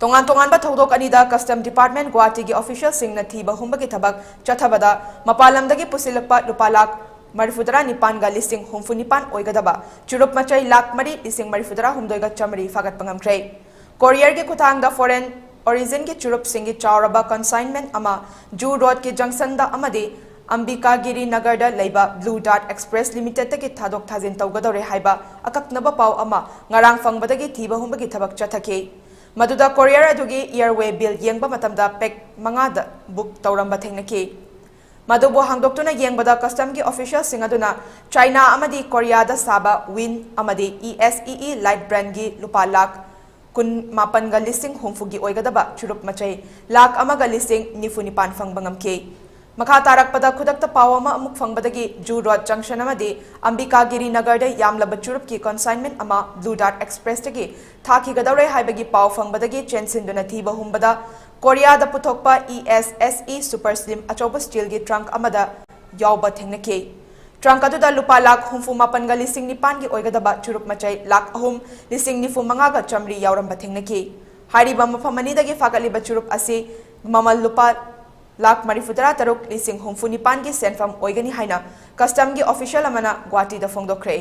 तोंगान थौदोक अनिदा custom department Guwahati की official सिंगना थीबा हुंबगी थबक चथबदा मपालमदगी पुसिलकपा लुपा लाख मरिफुदरा निपानगा लिसिंग हुंफु निपान ओइगदबा चुरुप मचई लाख मरी लिसिंग मरिफुदरा हुंदोइगा चमरी फागतपा ngamkhre कोरियर के खुथांगदा फॉरेन ओरिजिन के चुरुप सिंगी चावरबा कंसाइनमेंट अमा जू रोड के जंक्शन दा अमदे अंबिकागिरी नगर लेबा ब्लू डार्ट एक्सप्रेस लिमिटेड के थादोक थाजिन तौगदौरे हाइबा अकक्नबा पाव अमा ngarang फंगबदगी थीबा हुंबगी थबक चथके मधुदा कोरियर अदुगी एयरवे बिल येंगबा मतमदा पेक मंगादा बुक तौरंबा थेंगनकी मधुबो हांगदोक्तुना येंगबदा कस्टम की ऑफिशियल सिंग अदुना चाइना अमदी कोरियादा साबा विन अमदी ESEE लाइट ब्रांड की लुपा लाख कुन मापनगा लिसिंग हुंफुगी ओइगदबा चुरुप मचई लाख अमगा लिसिंग निफु निपान फंगबा ngamkhre मखा तारकपदा खुदक्ता पाव अमा अमुक फंगबदगी जू रोड जंक्शन अमदी अंबिकागिरी नगर दे यामलब चुरुप की कंसाइनमेंट अमा ब्लू डार्ट एक्सप्रेस तगी थाखिगदौरे हाइबगी पाव फंगबदगी चेंसिंदुना थीबा हुंबदा कोरिया दा पुथोकपा ESSE सुपर स्लिम अचौब स्टील की ट्रंक अमदा यावबा थेंगनके ट्रंक अदुदा लुपा लाख हुंफु मापनगा लिसिंग निपान की ओइगदबा चुरुप मचई लाख अहुम लिसिंग निफु मंगागा चमरी यावरंबा थेंगनके हारिबा मफम अनिदगी फागलिबा चुरुप असी ममल लुपा लाख मरिफुदरा तरुक लिसिंग हुंफु निपान की सेंफम ओइगनी हाइना कस्टम की ऑफिशियल अमना गुवाहाटी दा फोंगदोखरे।